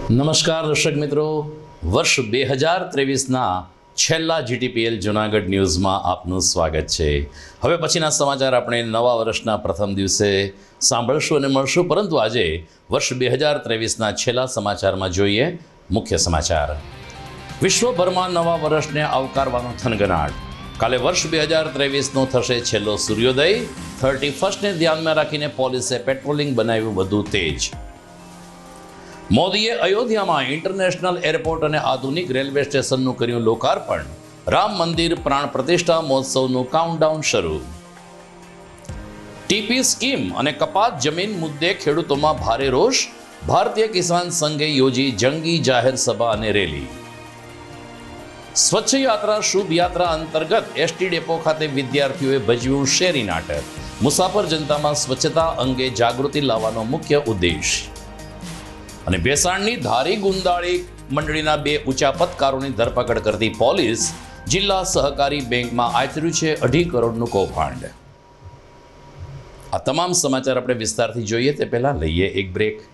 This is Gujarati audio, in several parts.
નમસ્કાર દર્શક મિત્રો, વર્ષ 2023ના છેલ્લા જીટીપીએલ જૂનાગઢ ન્યૂઝમાં આપનું સ્વાગત છે। હવે પછીના સમાચાર આપણે નવા વર્ષના પ્રથમ દિવસે સાંભળશું અને મળશું, પરંતુ આજે વર્ષ 2023ના છેલ્લા સમાચારમાં જોઈએ મુખ્ય સમાચાર। વિશ્વભરમાં નવા વર્ષને આવકારવાનો થનગનાટ। કાલે વર્ષ 2023નો થશે છેલ્લો સૂર્યોદય। 31ને ધ્યાનમાં રાખીને પોલીસે પેટ્રોલિંગ બનાવ્યું વધુ તેજ। મોદીએ અયોધ્યામાં ઇન્ટરનેશનલ એરપોર્ટ અને આધુનિક રેલવે સ્ટેશનનું કર્યું લોકાર્પણ। રામ મંદિર પ્રાણ પ્રતિષ્ઠા મહોત્સવનું કાઉન્ટડાઉન શરૂ। ટીપી સ્કીમ અને કપાત જમીન મુદ્દે ખેડૂતોમાં ભારે રોષ। ભારતીય કિસાન સંઘે યોજી જંગી જાહેર સભા અને રેલી। સ્વચ્છ યાત્રા શુભ યાત્રા અંતર્ગત એસટી ડેપો ખાતે વિદ્યાર્થીઓએ ભજવ્યું શેરી નાટક। મુસાફર જનતામાં સ્વચ્છતા અંગે જાગૃતિ લાવવાનો મુખ્ય ઉદ્દેશ। અને ભેસાણની ધારી ગુંદાળી મંડળીના 2 ઉચ્ચાપતકારોની ધરપકડ કરતી પોલીસ। જિલ્લા સહકારી બેંકમાં આચર્યું છે 2.5 કરોડનું કૌભાંડ। આ તમામ સમાચાર આપણે વિસ્તારથી જોઈએ તે પહેલા લઈએ એક બ્રેક।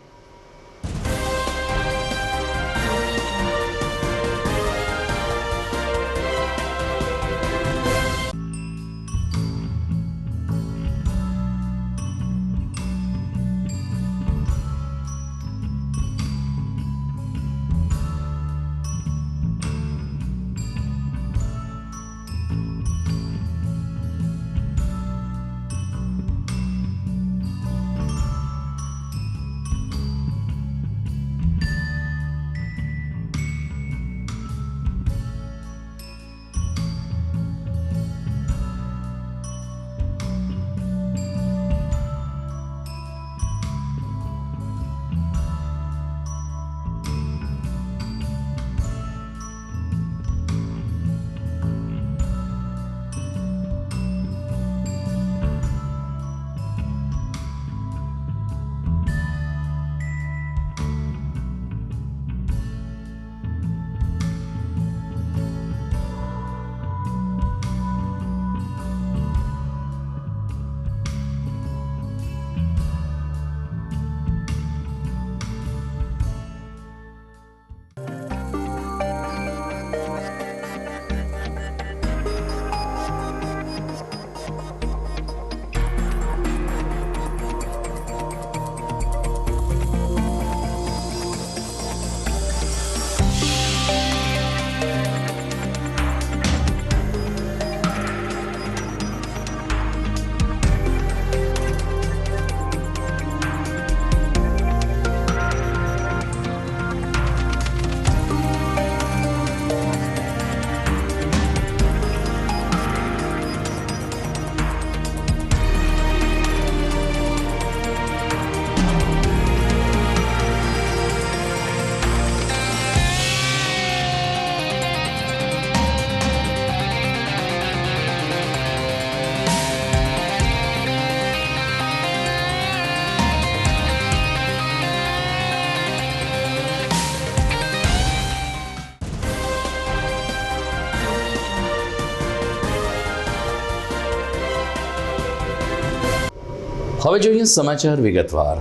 હવે જોઈએ સમાચાર વિગતવાર।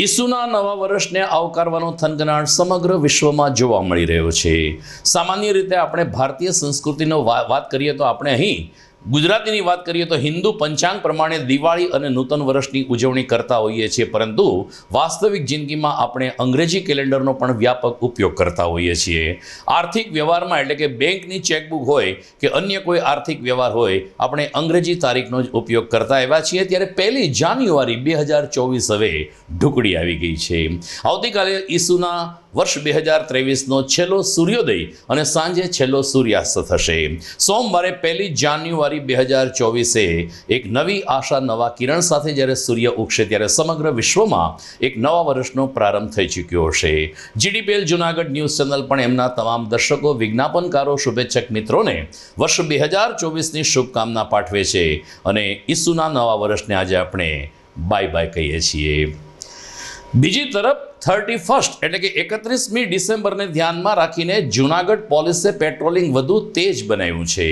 ઈસુના નવા વર્ષને આવકારવાનો થનગનાટ સમગ્ર વિશ્વમાં જોવા મળી રહ્યો છે। સામાન્ય રીતે આપણે ભારતીય સંસ્કૃતિનો વાત કરીએ તો આપણે અહીં ગુજરાતીની વાત કરીએ તો હિન્દુ પંચાંગ પ્રમાણે દિવાળી અને નૂતન વર્ષની ઉજવણી કરતા હોઈએ છીએ, પરંતુ વાસ્તવિક જિંદગીમાં આપણે અંગ્રેજી કેલેન્ડરનો પણ વ્યાપક ઉપયોગ કરતા હોઈએ છીએ। આર્થિક વ્યવહારમાં એટલે કે બેંકની ચેકબુક હોય કે અન્ય કોઈ આર્થિક વ્યવહાર હોય, આપણે અંગ્રેજી તારીખનો જ ઉપયોગ કરતા આવ્યા છીએ। ત્યારે 1 જાન્યુઆરી 2024 હવે ઢુકડી આવી ગઈ છે। આવતીકાલે ઈસુના વર્ષ 2023નો છેલ્લો સૂર્યોદય અને સાંજે છેલ્લો સૂર્યાસ્ત થશે। સોમવારે 1 જાન્યુઆરી 2024 એક નવી આશા નવા કિરણ સાથે જ્યારે સૂર્ય ઉગશે ત્યારે સમગ્ર વિશ્વમાં એક નવા વર્ષનો પ્રારંભ થઈ ચૂક્યો હશે। જીટીપીએલ જૂનાગઢ ન્યૂઝ ચેનલ પણ એમના તમામ દર્શકો, વિજ્ઞાપનકારો, શુભેચ્છક મિત્રોને વર્ષ 2024ની શુભકામના પાઠવે છે અને ઈસુના નવા વર્ષને આજે આપણે બાય બાય કહીએ છીએ। બીજી તરફ 31 એટલે કે 31મી ડિસેમ્બરને ધ્યાનમાં રાખીને જૂનાગઢ પોલીસે પેટ્રોલિંગ વધુ તેજ બનાવ્યું છે.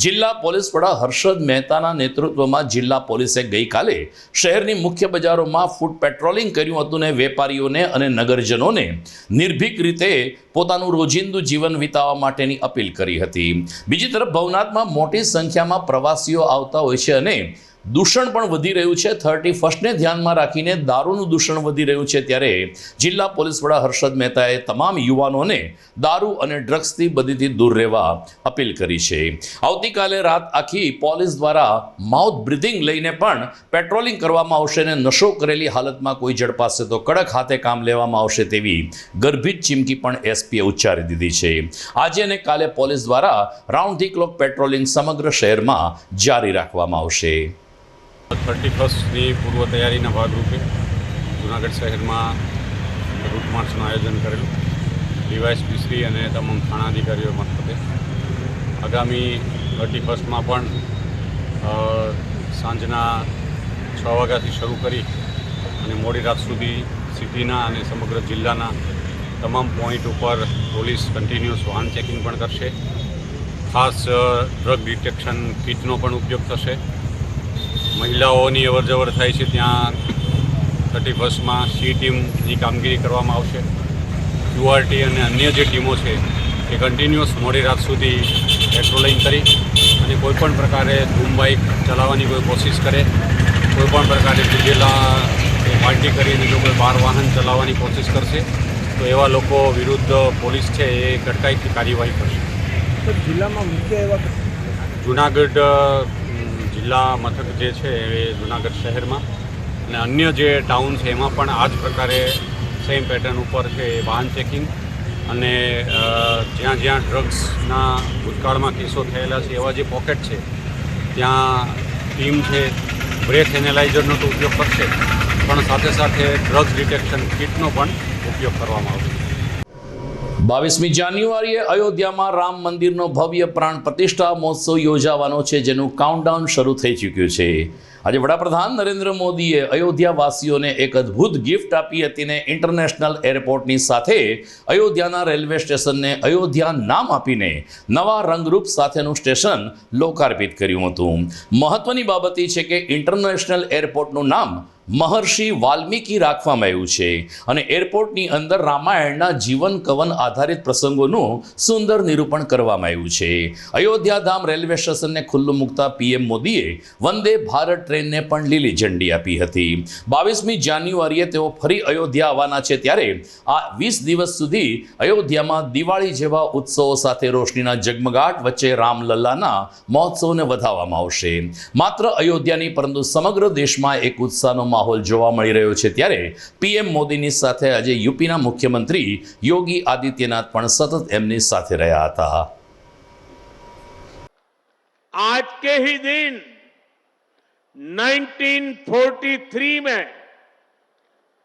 જિલ્લા પોલીસ વડા હર્ષદ મહેતાના નેતૃત્વમાં જિલ્લા પોલીસે ગઈકાલે શહેરની મુખ્ય બજારોમાં ફૂટ પેટ્રોલિંગ કર્યું હતું ને વેપારીઓને અને નગરજનોને નિર્ભીક રીતે પોતાનું રોજિંદુ જીવન વિતાવવા માટેની અપીલ કરી હતી. બીજી તરફ ભવનાથમાં મોટી સંખ્યામાં પ્રવાસીઓ આવતા હોય છે અને દૂષણ પણ વધી રહ્યું છે. 31ને ધ્યાનમાં રાખીને દારૂનું દૂષણ વધી રહ્યું છે, ત્યારે જિલ્લા પોલીસ વડા હર્ષદ મહેતાએ તમામ યુવાનોને દારૂ અને ડ્રગ્સથી બધીથી દૂર રહેવા અપીલ કરી છે. આવતીકાલે રાત આખી પોલીસ દ્વારા માઉથ બ્રીથિંગ લઈને પણ પેટ્રોલિંગ કરવામાં આવશે અને નશો કરેલી હાલતમાં કોઈ ઝડપાશે તો કડક હાથે કામ લેવામાં આવશે તેવી ગર્ભિત ચીમકી પણ એસપીએ ઉચ્ચારી દીધી છે. આજે અને કાલે પોલીસ દ્વારા રાઉન્ડ ધી ક્લોક પેટ્રોલિંગ સમગ્ર શહેરમાં જારી રાખવામાં આવશે. 31ની પૂર્વ તૈયારીના ભાગરૂપે જૂનાગઢ શહેરમાં રૂટ માર્ચનું આયોજન કરેલું. ડીવાયએસપી શ્રી અને તમામ થાણા અધિકારીઓ મારફતે આગામી 31માં પણ સાંજના 6 વાગ્યાથી શરૂ કરી અને મોડી રાત સુધી સિટીના અને સમગ્ર જિલ્લાના તમામ પોઈન્ટ ઉપર પોલીસ કન્ટિન્યુઅસ વાહન ચેકિંગ પણ કરશે. ખાસ ડ્રગ ડિટેક્શન કિટનો પણ ઉપયોગ થશે. મહિલાઓની અવરજવર થાય છે ત્યાં 31માં સી ટીમની કામગીરી કરવામાં આવશે. QRT અને અન્ય જે ટીમો છે એ કન્ટિન્યુઅસ મોડી રાત સુધી પેટ્રોલિંગ કરી અને કોઈપણ પ્રકારે ધૂમ બાઇક ચલાવવાની કોઈ કોશિશ કરે, કોઈપણ પ્રકારે પીધેલા પાર્ટી કરીને જો કોઈ બાર વાહન ચલાવવાની કોશિશ કરશે તો એવા લોકો વિરુદ્ધ પોલીસ છે એ કડકાઈથી કાર્યવાહી કરશે. તો જિલ્લામાં મુખ્ય એવા જૂનાગઢ જિલ્લા મથક જે છે એ જૂનાગઢ શહેરમાં અને અન્ય જે ટાઉન છે એમાં પણ આ જ પ્રકારે સેમ પેટર્ન ઉપર છે એ વાહન ચેકિંગ અને જ્યાં જ્યાં ડ્રગ્સના ભૂતકાળમાં કેસો થયેલા છે એવા જે પોકેટ છે ત્યાં ટીમ છે બ્રેથ એનાલાઇઝરનો તો ઉપયોગ કરશે, પણ સાથે સાથે ડ્રગ્સ ડિટેક્શન કિટનો પણ ઉપયોગ કરવામાં આવશે. 22મી જાન્યુઆરીએ અયોધ્યામાં રામ મંદિરનો ભવ્ય પ્રાણ પ્રતિષ્ઠા મહોત્સવ યોજાવાનો છે, જેનું કાઉન્ટડાઉન શરૂ થઈ ચૂક્યું છે. આજે વડાપ્રધાન નરેન્દ્ર મોદીએ અયોધ્યાવાસીઓને એક અદ્ભુત ગિફ્ટ આપી હતી ને ઇન્ટરનેશનલ એરપોર્ટની સાથે અયોધ્યાના રેલવે સ્ટેશનને અયોધ્યા નામ આપીને નવા રંગરૂપ સાથેનું સ્ટેશન લોકાર્પિત કર્યું હતું. મહત્વની બાબત એ છે કે ઇન્ટરનેશનલ એરપોર્ટનું નામ મહર્ષિ વાલ્મીકી રાખવામાં આવ્યું છે અને એરપોર્ટની અંદર રામાયણના જીવન કવન આધારિત પ્રસંગોનું સુંદર નિરૂપણ કરવામાં આવ્યું છે. અયોધ્યા ધામ રેલવે સ્ટેશનને ખુલ્લું મૂકતા પીએમ મોદીએ વંદે ભારત ટ્રેનને પણ લીલી ઝંડી આપી હતી. 22મી જાન્યુઆરીએ તેઓ ફરી અયોધ્યા આવવાના છે, ત્યારે આ 20 દિવસ સુધી અયોધ્યામાં દિવાળી જેવા ઉત્સવો સાથે રોશનીના ઝગમગાટ વચ્ચે રામલલ્લાના મહોત્સવને વધાવવામાં આવશે. માત્ર અયોધ્યા નહીં પરંતુ સમગ્ર દેશમાં એક ઉત્સાહનો માહોલ જોવા મળી રહ્યો છે, ત્યારે પીએમ મોદીની સાથે આજે યુપીના મુખ્યમંત્રી યોગી આદિત્યનાથ પણ સતત એમની સાથે રહ્યા હતા. आज के ही दिन 1943 में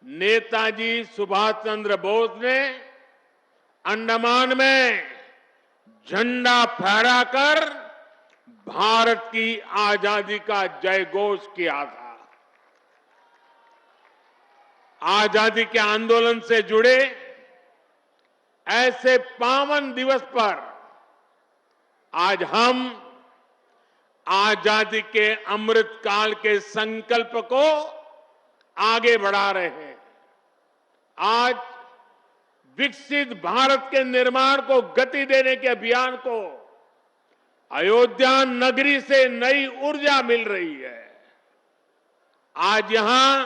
नेताजी सुभाष चंद्र बोस ने अंडमान में झंडा फहराकर भारत की आजादी का जयघोष किया था. आजादी के आंदोलन से जुड़े ऐसे पावन दिवस पर आज हम आजादी के अमृत काल के संकल्प को आगे बढ़ा रहे हैं. आज विकसित भारत के निर्माण को गति देने के अभियान को अयोध्या नगरी से नई ऊर्जा मिल रही है. आज यहां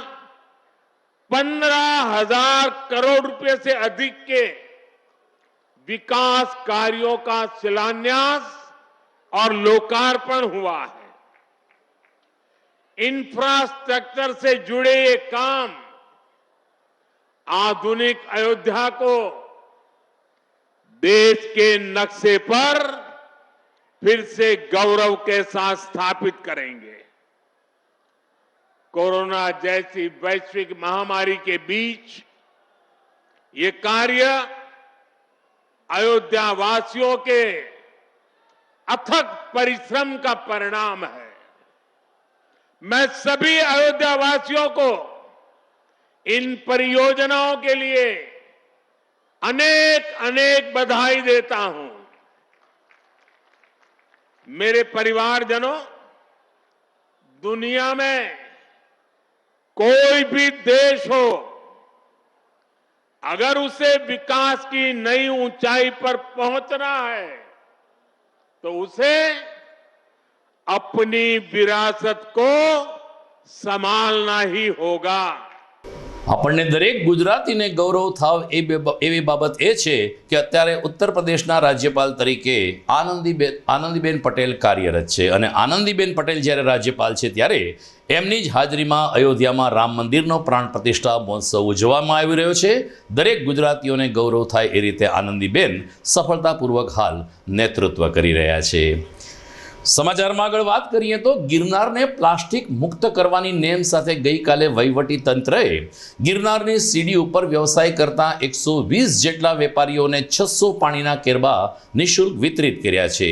15,000 करोड़ रुपए से अधिक के विकास कार्यों का शिलान्यास और लोकार्पण हुआ है. इंफ्रास्ट्रक्चर से जुड़े ये काम आधुनिक अयोध्या को देश के नक्शे पर फिर से गौरव के साथ स्थापित करेंगे. कोरोना जैसी वैश्विक महामारी के बीच ये कार्य अयोध्या वासियों के अथक परिश्रम का परिणाम है. मैं सभी अयोध्या वासियों को इन परियोजनाओं के लिए अनेक अनेक बधाई देता हूं। मेरे परिवारजनों, दुनिया में कोई भी देश हो, अगर उसे विकास की नई ऊंचाई पर पहुंचना है तो उसे अपनी विरासत को संभालना ही होगा। આપણને દરેક ગુજરાતીને ગૌરવ થાવ એવી બાબત એ છે કે અત્યારે ઉત્તર પ્રદેશના રાજ્યપાલ તરીકે આનંદીબેન પટેલ કાર્યરત છે અને આનંદીબેન પટેલ જ્યારે રાજ્યપાલ છે ત્યારે એમની જ હાજરીમાં અયોધ્યામાં રામ મંદિરનો પ્રાણ પ્રતિષ્ઠા મહોત્સવ ઉજવવામાં આવી રહ્યો છે। દરેક ગુજરાતીઓને ગૌરવ થાય એ રીતે આનંદીબેન સફળતાપૂર્વક હાલ નેતૃત્વ કરી રહ્યા છે। સમાચારમાં આગળ વાત કરીએ તો ગિરનારને પ્લાસ્ટિક મુક્ત કરવાની નેમ સાથે ગઈકાલે વહીવટી તંત્રએ ગિરનારની સીડી ઉપર વ્યવસાય કરતા 120 જેટલા વેપારીઓને 600 પાણીના કેરબા નિઃશુલ્ક વિતરિત કર્યા છે।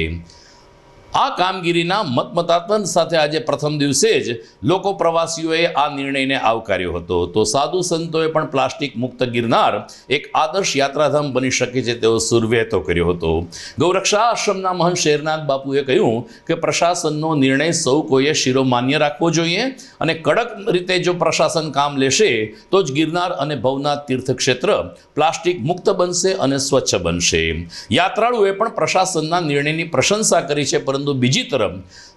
આ કામગીરીના મતમતાંતર સાથે આજે પ્રથમ દિવસે જ લોકો પ્રવાસીઓએ આ નિર્ણયને આવકાર્યો હતો તો સાધુ સંતોએ પણ પ્લાસ્ટિક મુક્ત ગિરનાર એક આદર્શ યાત્રાધામ બની શકે છે તેવો સુરવ્યતો કર્યો હતો। ગૌરક્ષા આશ્રમના મહંત શેરનાથ બાપુએ કહ્યું કે પ્રશાસનનો નિર્ણય સૌ કોઈએ શિરોમાન્ય રાખવો જોઈએ અને કડક રીતે જો પ્રશાસન કામ લેશે તો જ ગિરનાર અને ભવનાથ તીર્થક્ષેત્ર પ્લાસ્ટિક મુક્ત બનશે અને સ્વચ્છ બનશે। યાત્રાળુએ પણ પ્રશાસનના નિર્ણયની પ્રશંસા કરી છે, પરંતુ બીજી તરફ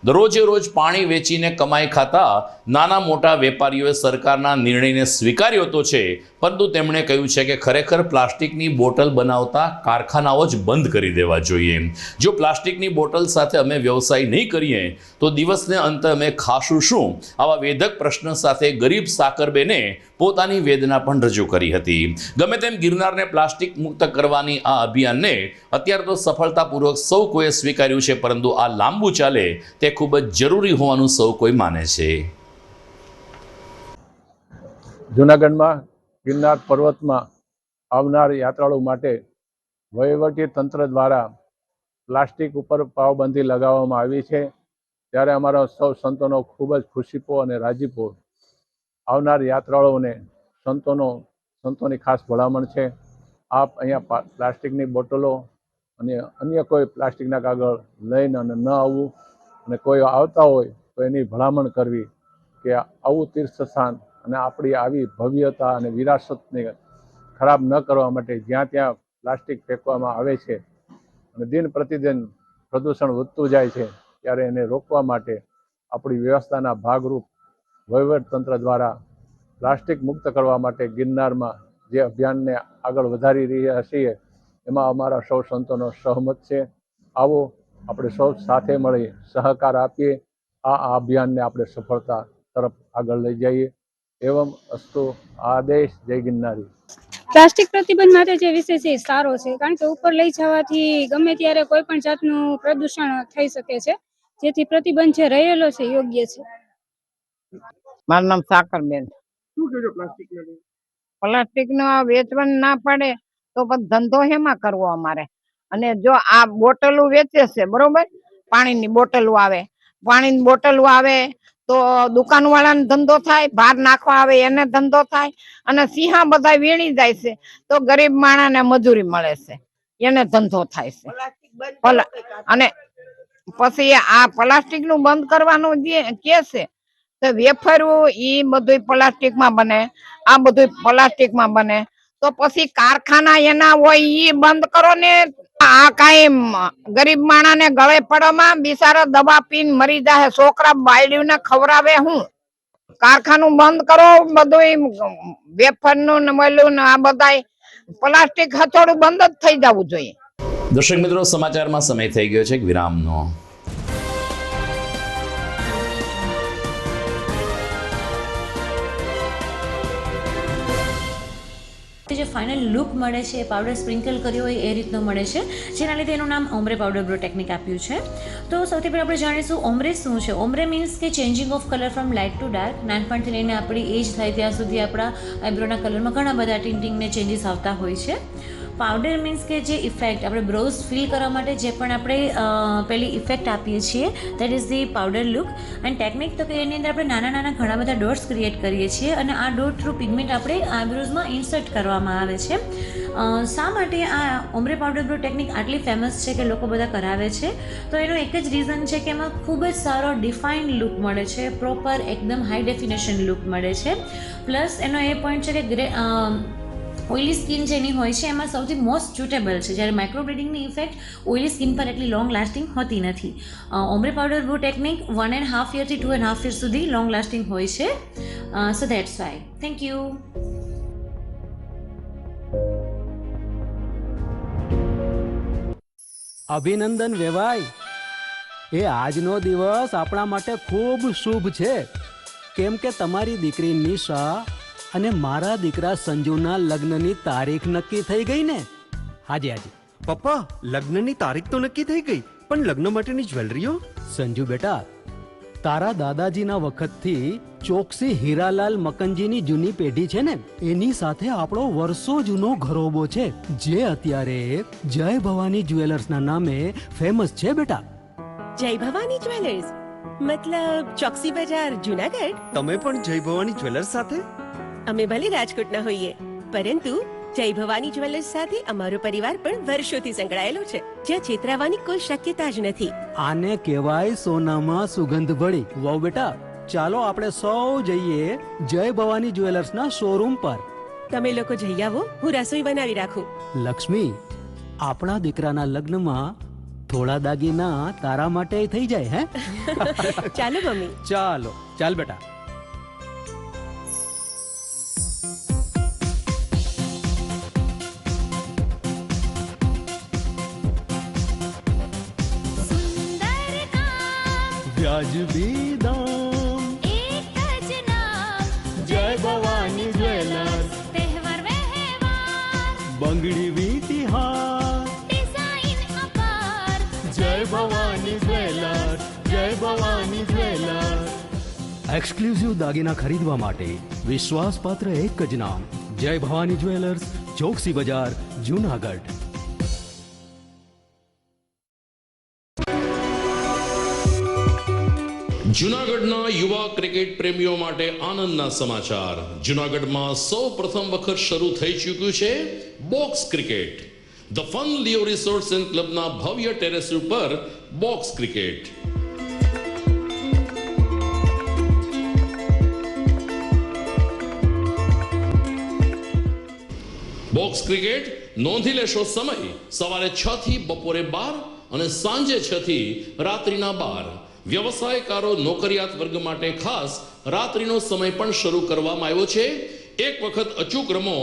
દરરોજે રોજ પાણી વેચીને કમાઈ ખાતા નાના મોટા વેપારીઓએ સરકારના નિર્ણયને સ્વીકાર્યો તો છે, પરંતુ તેમણે કહ્યું છે કે ખરેખર પ્લાસ્ટિકની બોટલ બનાવતા કારખાનાઓ જ બંધ કરી દેવા જોઈએ। જો પ્લાસ્ટિકની બોટલ સાથે અમે વ્યવસાય નહીં કરીએ તો દિવસને અંતે અમે ખાશું શું? આવા વેધક પ્રશ્ન સાથે ગરીબ સાકરબેને પોતાની વેદના પણ રજૂ કરી હતી। ગમે તેમ ગિરનારને પ્લાસ્ટિક મુક્ત કરવાની આ અભિયાનને અત્યારે તો સફળતાપૂર્વક સૌ કોઈએ સ્વીકાર્યું છે, પરંતુ આ લાંબુ ચાલે તે ખૂબ જ જરૂરી હોવાનું સૌ કોઈ માને છે। જૂનાગઢમાં ગિરનાર પર્વતમાં આવનાર યાત્રાળુ માટે વહીવટી તંત્ર દ્વારા પ્લાસ્ટિક ઉપર પાબંદી લગાવવામાં આવી છે, ત્યારે અમારા સૌ સંતોનો ખૂબ જ ખુશીપો અને રાજીપો। આવનાર યાત્રાળુઓને સંતોની ખાસ ભલામણ છે, આપ અહીંયા પ્લાસ્ટિકની બોટલો અને અન્ય કોઈ પ્લાસ્ટિકના કાગળ લઈને અને ન આવવું, અને કોઈ આવતા હોય તો એની ભલામણ કરવી કે આવું તીર્થસ્થાન અને આપણી આવી ભવ્યતા અને વિરાસતને ખરાબ ન કરવા માટે જ્યાં ત્યાં પ્લાસ્ટિક ફેંકવામાં આવે છે અને દિન પ્રતિદિન પ્રદૂષણ વધતું જાય છે, ત્યારે એને રોકવા માટે આપણી વ્યવસ્થાના ભાગરૂપ વહીવટતંત્ર દ્વારા પ્લાસ્ટિક મુક્ત કરવા માટે ગિરનારમાં જે અભિયાનને આગળ વધારી રહ્યા છીએ એમાં અમારા સૌ સંતોનો સહમત છે। આવો આપણે સૌ સાથે મળી સહકાર આપીએ, આ અભિયાનને આપણે સફળતા તરફ આગળ લઈ જઈએ। એવમ અસ્તુ। આદેશ। જય ગિરનારી। પ્લાસ્ટિક પ્રતિબંધ માટે જે વિષય છે એ સારો છે, કારણ કે ઉપર લઈ જવાથી ગમે ત્યારે કોઈ પણ જાતનું પ્રદૂષણ થઈ શકે છે, જેથી પ્રતિબંધ જે રહેલો છે યોગ્ય છે। મારું નામ સાકરબેન। પ્લાસ્ટિક નો વેચવાનું ના પડે તો પછી ધંધો હેમાં કરવો અમારે? અને જો આ બોટલો વેચે છે, બરોબર, પાણીની બોટલો આવે તો દુકાન વાળાને ધંધો થાય, બહાર નાખવા આવે એને ધંધો થાય, અને સિંહા બધા વીણી જાય છે તો ગરીબ માણસને મજૂરી મળે છે, એને ધંધો થાય છે। અને પછી આ પ્લાસ્ટિક નું બંધ કરવાનું જે કે છે તો વેફરું ઈ બધું પ્લાસ્ટિકમાં બને, આ બધું પ્લાસ્ટિકમાં બને, તો પછી કારખાના એના હોય ઈ બંધ કરો ને। આ કઈ ગરીબ માણસને ગળે પડવામાં બિચારા દવા પીને મરી જાય, છોકરા બાયડીને ખવડાવે હું? કારખાનું બંધ કરો, બધું વેફરનું ને મળ્યું ને આ બધા પ્લાસ્ટિક હથોડું બંધ જ થઈ જવું જોઈએ। દર્શક મિત્રો, સમાચારમાં સમય થઈ ગયો છે એક વિરામનો। જે ફાઇનલ લુક મળે છે એ પાવડર સ્પ્રિંકલ કર્યો હોય એ રીતનો મળે છે, જેના લીધે એનું નામ ઓમ્બ્રે પાવડર બ્રો ટેકનિક આપ્યું છે। તો સૌથી પહેલાં આપણે જાણીશું ઓમ્બ્રે શું છે। ઓમ્બ્રે મીન્સ કે changing of colour from light two dark. નાનપણથી લઈને આપણી એજ થાય ત્યાં સુધી આપણા આઈબ્રોના કલરમાં ઘણા બધા ટિન્ટિંગને ચેન્જીસ આવતા હોય છે। પાવડર મીન્સ કે જે ઇફેક્ટ આપણે બ્રોઝ ફિલ કરવા માટે જે પણ આપણે પેલી ઇફેક્ટ આપીએ છીએ that is the powder look. And technique તો કે એની અંદર આપણે નાના નાના ઘણા બધા ડોટ્સ ક્રિએટ કરીએ છીએ અને આ ડોટ થ્રુ પિગમેન્ટ આપણે આઈબ્રોઝમાં ઇન્સર્ટ કરવામાં આવે છે. શા માટે આ ઓમ્બ્રે પાવડર બ્રો ટેકનિક આટલી ફેમસ છે કે લોકો બધા કરાવે છે? તો એનું એક જ રીઝન છે કે એમાં ખૂબ જ સારો ડિફાઇન્ડ લુક મળે છે, પ્રોપર એકદમ હાઈ ડેફિનેશન લુક મળે છે. પ્લસ એનો એ પોઈન્ટ છે કે ઓઇલી સ્કિન જેની હોય છે એમાં સૌથી મોસ્ટ સુટેબલ છે, જ્યારે માઇક્રોબ્લેડિંગની ઇફેક્ટ ઓઇલી સ્કિન પર એટલી લોંગ લાસ્ટિંગ હોતી નથી. Ombre powder bro technique 1.5 yearથી 2.5 years સુધી લોંગ લાસ્ટિંગ હોય છે. સો દેટ્સ વાય. Thank you. અભિનંદન વેવાઈ, એ આજનો દિવસ આપણા માટે ખૂબ શુભ છે, કેમ કે તમારી દીકરી નિશા અને મારા દીકરા સંજુના લગ્નની તારીખ નક્કી થઈ ગઈ ને. હાજી હાજી પપ્પા, લગ્નની તારીખ તો નક્કી થઈ ગઈ, પણ લગ્ન માટેની જ્વેલરીઓ? સંજુ બેટા, તારા દાદાજીના વખતથી ચોકસી હીરાલાલ મકનજીની જૂની પેઢી છે ને, એની સાથે આપણો વર્ષો જૂનો ઘરોબો છે, જે અત્યારે જય ભવાની જ્વેલર્સના નામે ફેમસ છે બેટા. જય ભવાની જ્વેલર્સ મતલબ ચોકસી બજાર, જુનાગઢ? તમે પણ જય ભવાની જ્વેલર્સ સાથે? અમે ભલે રાજકોટના હોઈએ, પરંતુ જય ભવાની જ્વેલર્સ સાથે અમારો પરિવાર પણ વર્ષોથી સંકળાયેલો છે, જ્યાં છેતરાવાની કોઈ શક્યતા જ નથી. આને કહેવાય સોનામાં સુગંધ ભળી. વહુ બેટા, ચાલો આપણે સૌ જઈએ જય ભવાની જ્વેલર્સના શોરૂમ પર. તમે લોકો જઈ આવો, હું રસોઈ બનાવી રાખું. લક્ષ્મી, આપણા દીકરાના લગ્નમાં થોડા દાગીના તારા માટે થઈ જાય. હે ચાલો મમ્મી. ચાલો ચાલ બેટા. વ્યાજબી દામ, એક જ નામ, જય ભવાની જ્વેલર્સ. તહેવાર વ્યવહાર, બંગડી વીટી હાર, ડિઝાઇન અપાર, જય ભવાની જ્વેલર્સ, જય ભવાની જ્વેલર્સ. એક્સક્લુઝિવ દાગીના ખરીદવા માટે વિશ્વાસપાત્ર એક જ નામ, જય ભવાની જ્વેલર્સ, ચોકસી બજાર, જુનાગઢ. જૂનાગઢના યુવા ક્રિકેટ પ્રેમીઓ માટે આનંદના સમાચાર. જૂનાગઢમાં સૌ પ્રથમ વખત શરૂ થઈ ચૂક્યું છે box cricket. The fun Leo resorts and ક્લબના ભવ્ય ટેરેસ ઉપર બોક્સ ક્રિકેટ. બોક્સ ક્રિકેટ નોંધી લેશો સમય સવારે 6 થી બપોરે 12 અને સાંજે 6 થી રાત્રિના 12. વ્યવસાયકારો, નોકરિયાત વર્ગ માટે ખાસ રાત્રિનો સમય પણ શરૂ કરવામાં આવ્યો છે. એક વખત અચૂક રમો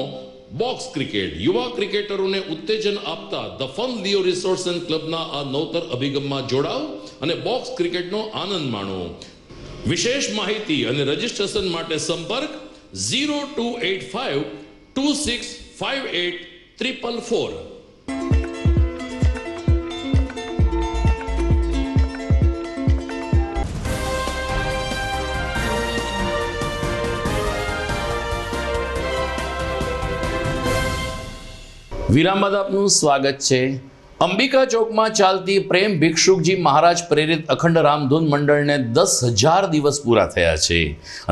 બોક્સ ક્રિકેટ. યુવા ક્રિકેટરોને ઉત્તેજન આપતા the fun Leo resorts and ક્લબના આ નવતર અભિગમમાં જોડાઓ અને બોક્સ ક્રિકેટનો આનંદ માણો. વિશેષ માહિતી અને રજીસ્ટ્રેશન માટે સંપર્ક 0285 2658 444. વિરામ બાદ આપનું સ્વાગત છે. અંબિકા ચોકમાં ચાલતી પ્રેમ ભિક્ષુકજી મહારાજ પ્રેરિત અખંડ રામધૂન મંડળને 10,000 દિવસ પૂરા થયા છે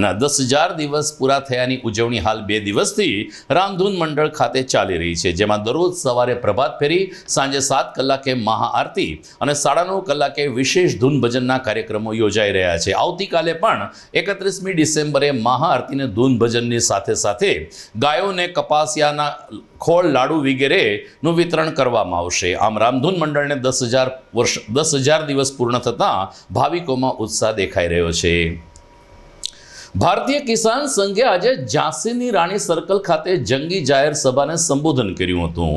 અને આ 10,000 દિવસ પૂરા થયાની ઉજવણી હાલ 2 દિવસથી રામધૂન મંડળ ખાતે ચાલી રહી છે, જેમાં દરરોજ સવારે પ્રભાત ફેરી, સાંજે 7 કલાકે મહાઆરતી અને 9:30 કલાકે વિશેષ ધૂન ભજનના કાર્યક્રમો યોજાઈ રહ્યા છે. આવતીકાલે પણ 31મી ડિસેમ્બરે મહાઆરતીને ધૂન ભજનની સાથે સાથે ગાયોને કપાસિયાના ખોળ, લાડુ વગેરેનું વિતરણ કરવામાં આવશે. આમ રામધૂન મંડળને 10,000 દિવસ પૂર્ણ થતાં ભાવિકોમાં ઉત્સાહ દેખાઈ રહ્યો છે. ભારતીય કિસાન સંઘે આજે ઝાંસીની રાણી સર્કલ ખાતે જંગી જાહેર સભાને સંબોધન કર્યું હતું.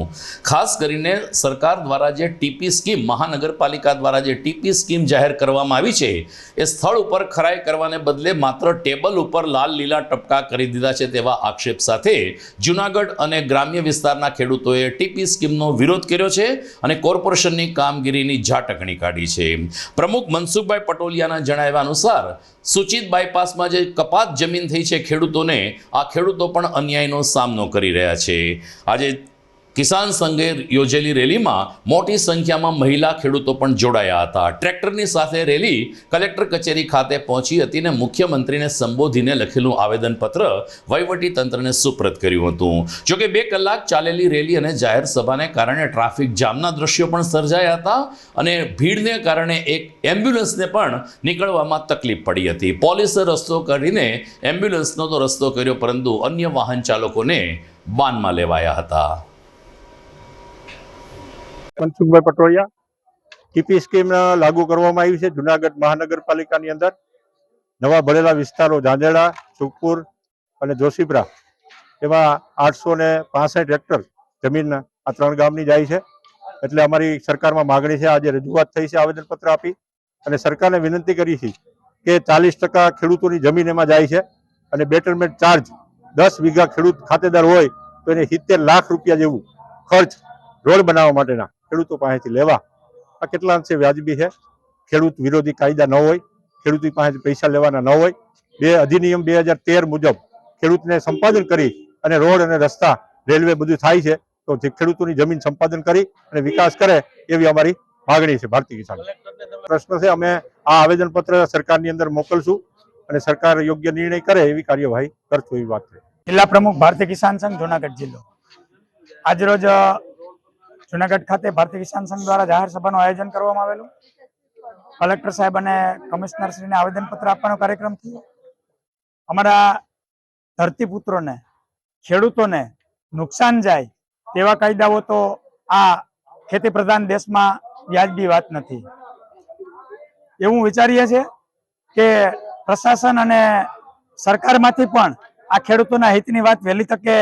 ખાસ કરીને સરકાર દ્વારા જે ટીપી સ્કીમ, મહાનગરપાલિકા દ્વારા જે ટીપી સ્કીમ જાહેર કરવામાં આવી છે એ સ્થળ ઉપર ખરાઈ કરવાને બદલે માત્ર ટેબલ ઉપર લાલ લીલા ટપકા કરી દીધા છે તેવા આક્ષેપ સાથે જૂનાગઢ અને ગ્રામ્ય વિસ્તારના ખેડૂતોએ ટીપી સ્કીમનો વિરોધ કર્યો છે અને કોર્પોરેશનની કામગીરીની ઝાટકણી કાઢી છે. પ્રમુખ મનસુખભાઈ પટોલિયાના જણાવ્યા અનુસાર સૂચિત બાયપાસમાં જે કપાત જમીન થઈ છે ખેડૂતોને, આ ખેડૂતો પણ અન્યાયનો સામનો કરી રહ્યા છે. આજે કિસાન સંઘે યોજેલી રેલીમાં મોટી સંખ્યામાં મહિલા ખેડૂતો પણ જોડાયા હતા. ટ્રેક્ટરની સાથે રેલી કલેક્ટર કચેરી ખાતે પહોંચી હતી અને મુખ્યમંત્રીને સંબોધીને લખેલું આવેદનપત્ર વહીવટી તંત્રને સુપ્રત કર્યું હતું. જોકે 2 કલાક ચાલેલી રેલી અને જાહેર સભાને કારણે ટ્રાફિક જામના દ્રશ્યો પણ સર્જાયા હતા અને ભીડને કારણે એક એમ્બ્યુલન્સને પણ નીકળવામાં તકલીફ પડી હતી. પોલીસે રસ્તો કરીને એમ્બ્યુલન્સનો તો રસ્તો કર્યો, પરંતુ અન્ય વાહન ચાલકોને બાનમાં લેવાયા હતા. મનસુખભાઈ પટોળિયા. ટીપી સ્કીમ લાગુ કરવામાં આવી છે જુનાગઢ મહાનગરપાલિકાની અંદર. નવા ભરેલા વિસ્તારો ઝાંઝેડા, સુખપુર અને જોશીપરા, એમાં 865 હેક્ટર જમીન આ 3 ગામની જાય છે. એટલે અમારી સરકારમાં માગણી છે, આજે રજૂઆત થઈ છે, આવેદનપત્ર આપી અને સરકારને વિનંતી કરી છે કે 40% ખેડૂતોની જમીન એમાં જાય છે અને બેટરમેન્ટ ચાર્જ 10 વીઘા ખેડૂત ખાતેદાર હોય તો એને 70 લાખ રૂપિયા જેવું ખર્ચ રોડ બનાવવા માટેના ખેડૂતો પાસેથી લેવા. આ કેટલા અંશે વ્યાજબી છે? ખેડૂત વિરોધી કાયદા ન હોય, ખેડૂતો પાસેથી પૈસા લેવાના ન હોય. અધિનિયમ 2013 મુજબ ખેડૂતને સંપાદન કરી અને રોડ અને રસ્તા, રેલવે બધું થાય છે, તો જે ખેડૂતોની જમીન સંપાદન કરી અને વિકાસ કરે એવી અમારી માગણી છે. ભારતીય કિસાન પ્રશ્ન છે, અમે આ આવેદનપત્ર સરકારની અંદર મોકલશું અને સરકાર યોગ્ય નિર્ણય કરે એવી કાર્યવાહી કરશું એવી વાત છે. જિલ્લા પ્રમુખ ભારતીય કિસાન સંઘ જુનાગઢ જિલ્લો. આજરોજ જુનાગઢ ખાતે ભારતીય કિસાન સંઘ દ્વારા જાહેર સભાનું આયોજન કરવામાં આવેલું. કલેક્ટર સાહેબ અને કમિશનર શ્રીને આવેદનપત્ર આપવાનો કાર્યક્રમ થયો. અમારા ધરતીપુત્રોને, ખેડૂતોને નુકસાન જાય તેવા કાયદાઓ તો આ ખેતી પ્રધાન દેશમાં વ્યાજબી વાત નથી. એવું વિચારીએ છીએ કે પ્રશાસન અને સરકારમાંથી પણ આ ખેડૂતોના હિતની વાત વહેલી તકે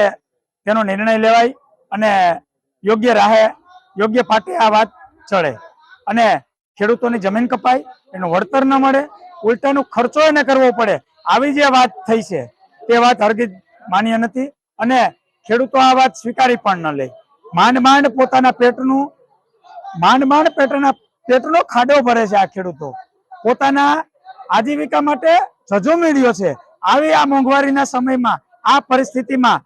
તેનો નિર્ણય લેવાય અને યોગ્ય રાહે, યોગ્ય પાટે આ વાત ચડે અને ખેડૂતોની જમીન કપાય, એનું વળતર ન મળે, ઉલટાનો ખર્ચો એને કરવો પડે, આવી જે વાત થઈ છે તે વાત હરગીજ માન્ય નથી અને ખેડૂતો આ વાત સ્વીકારી પણ ન લે. માંડ પોતાના પેટનો ખાડો ભરે છે. આ ખેડૂતો પોતાના આજીવિકા માટે ઝઝુમી છે. આવી આ મોંઘવારીના સમયમાં, આ પરિસ્થિતિમાં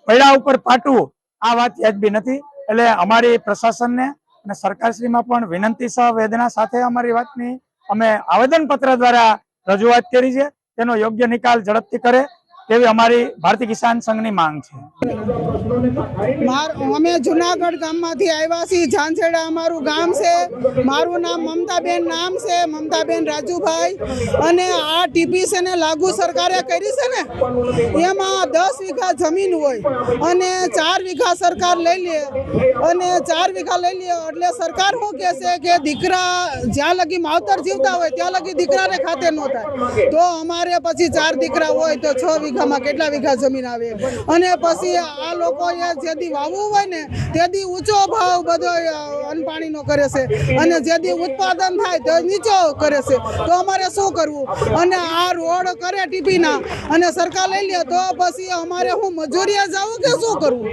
પૈડા ઉપર પાટવું આ વાત વ્યાજબી નથી. એટલે અમારી પ્રશાસનને અને સરકારશ્રીમાં પણ વિનંતી સહ વેદના સાથે અમારી વાતની અમે આવેદનપત્ર દ્વારા રજૂઆત કરી છે. તેનો યોગ્ય નિકાલ ઝડપથી કરે તેવી અમારી ભારતીય કિસાન સંઘની માંગ છે. અમે જુનાગઢ ગામમાંથી આવ્યા છીએ. ઝાંઝેડા અમારું ગામ છે. મારું નામ મમતાબેન નામ છે, મમતાબેન રાજુભાઈ. અને આ ટીપીસી ને લાગુ સરકારે કરી છે ને, એમાં 10 વીઘા જમીન હોય અને 4 વીઘા સરકાર લઈ લે અને 4 વીઘા લઈ લે એટલે સરકાર શું કહે છે કે દીકરા જ્યાં લગી માવતર જીવતા હોય ત્યાં લગી દીકરાને ખાતે ન થાય. તો અમારે પછી 4 દીકરા હોય તો 6 વીઘામાં કેટલા વીઘા જમીન આવે? અને પછી આ લોકોએ જેથી વાવવું હોય ને તેથી ઊંચો ભાવ બધો અન્નપાણીનો કરે છે અને જેથી ઉત્પાદન થાય તો નીચો કરે છે. તો અમારે શું કરવું? અને આ રોડ કરે ટીપીના અને સરકાર લઈ લે તો પછી અમારે શું મજૂરીએ જવું કે શું કરવું?